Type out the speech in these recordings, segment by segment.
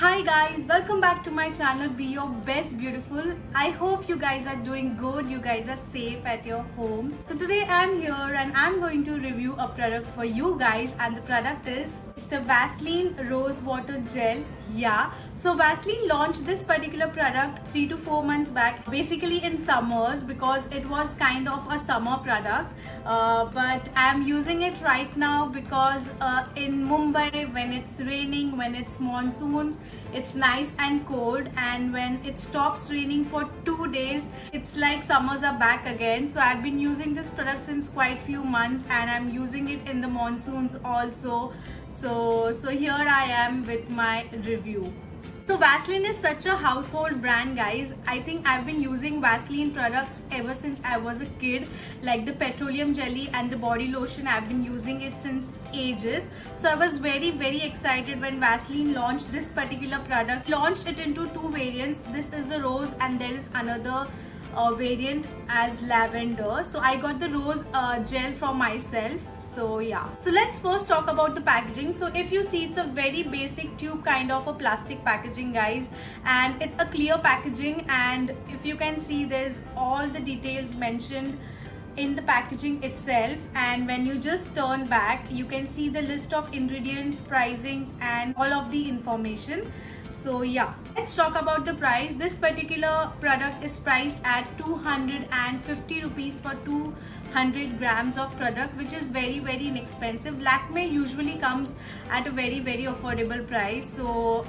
Hi guys, welcome back to my channel Be Your Best Beautiful. I hope you guys are doing good, you guys are safe at your homes. So today I'm here and I'm going to review a product for you guys, and the product is the Vaseline Rose Water Gel. Yeah, so Vaseline launched this particular product 3 to 4 months back, basically in summers, because it was kind of a summer product. But I'm using it right now because in Mumbai, when it's raining, when it's monsoons, it's nice and cold, and when it stops raining for 2 days, it's like summers are back again. So I've been using this product since quite few months, and I'm using it in the monsoons also. So here I am with my review. So Vaseline is such a household brand, guys. I think I've been using Vaseline products ever since I was a kid, like the petroleum jelly and the body lotion. I've been using it since ages. So I was very excited when Vaseline launched this particular product. Launched it into two variants. This is the rose and there is another variant as lavender. So I got the rose gel for myself. So yeah, so let's first talk about the packaging. So if you see, it's a very basic tube kind of a plastic packaging, guys, and it's a clear packaging, and if you can see, there's all the details mentioned in the packaging itself. And when you just turn back, you can see the list of ingredients, pricings, and all of the information. So yeah, let's talk about the price. This particular product is priced at 250 rupees for 200 grams of product, which is very inexpensive. Lakme usually comes at a very affordable price, so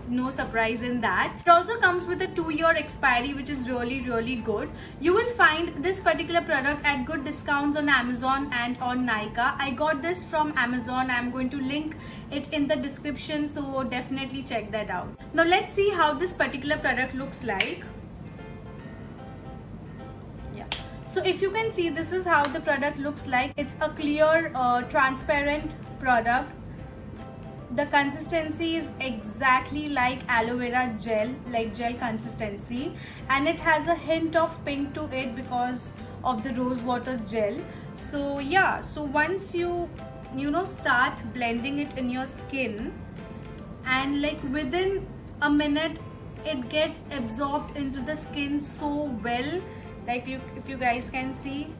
no surprise in that. It also comes with a 2-year expiry, which is really good. You will find this particular product at good discounts on Amazon and on Nykaa. I got this from Amazon. I'm going to link it in the description, so definitely check that out. Now let's see how this particular product looks like. Yeah, so if you can see, this is how the product looks like. It's a clear transparent product. The consistency is exactly like aloe vera gel, like gel consistency, and it has a hint of pink to it because of the rose water gel. So yeah, so once you start blending it in your skin, and like within a minute it gets absorbed into the skin so well. Like if you guys can see,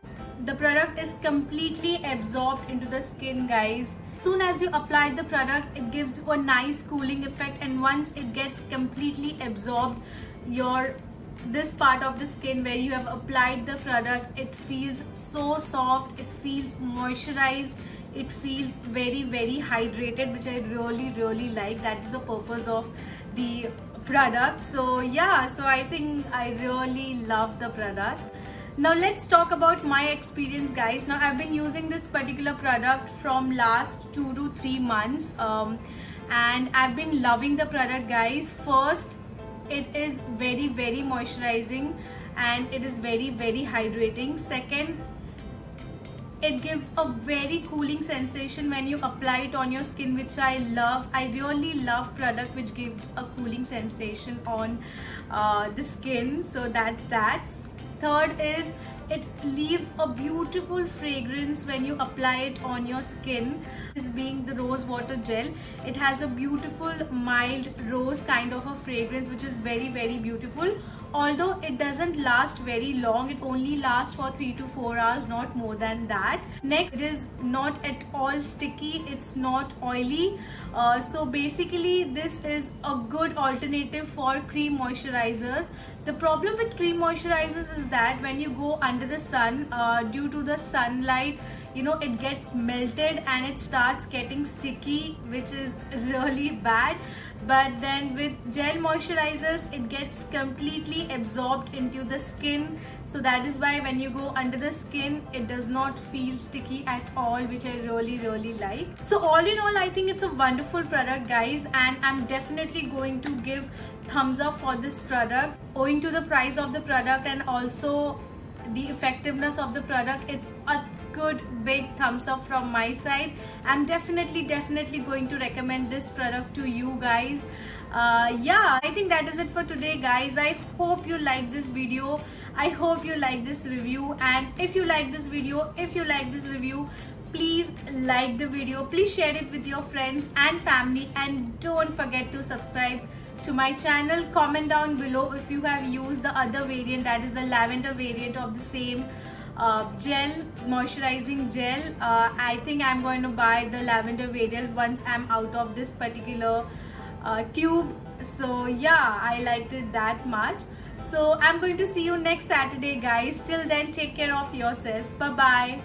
the product is completely absorbed into the skin, guys. Soon as you apply the product, it gives you a nice cooling effect, and once it gets completely absorbed, this part of the skin where you have applied the product, it feels so soft, it feels moisturized, it feels very hydrated, which I really like. That is the purpose of the product. So yeah, so I think I really love the product. Now let's talk about my experience, guys. Now I've been using this particular product from last 2 to 3 months, and I've been loving the product, guys. First, it is very moisturizing, and it is very hydrating. Second, it gives a very cooling sensation when you apply it on your skin, which I love. I really love product which gives a cooling sensation on the skin. So that's that. Third is, it leaves a beautiful fragrance when you apply it on your skin. This being the rose water gel, it has a beautiful mild rose kind of a fragrance, which is very beautiful. Although it doesn't last very long, it only lasts for 3 to 4 hours, not more than that. Next, it is not at all sticky, it's not oily. So basically this is a good alternative for cream moisturizers. The problem with cream moisturizers is that when you go under the sun, due to the sunlight, it gets melted and it starts getting sticky, which is really bad. But then with gel moisturizers, it gets completely absorbed into the skin. So that is why when you go under the skin, it does not feel sticky at all, which I really like. So all in all, I think it's a wonderful product, guys, and I'm definitely going to give thumbs up for this product owing to the price of the product and also the effectiveness of the product. It's a good big thumbs up from my side. I'm definitely going to recommend this product to you guys. Yeah, I think that is it for today, guys. I hope you like this video. I hope you like this review, and if you like this video, if you like this review, please like the video, please share it with your friends and family, and don't forget to subscribe to my channel. Comment down below if you have used the other variant, that is the lavender variant of the same gel, moisturizing gel. I think I'm going to buy the lavender variant once I'm out of this particular tube. So yeah, I liked it that much. So I'm going to see you next Saturday, guys. Till then, take care of yourself. Bye bye.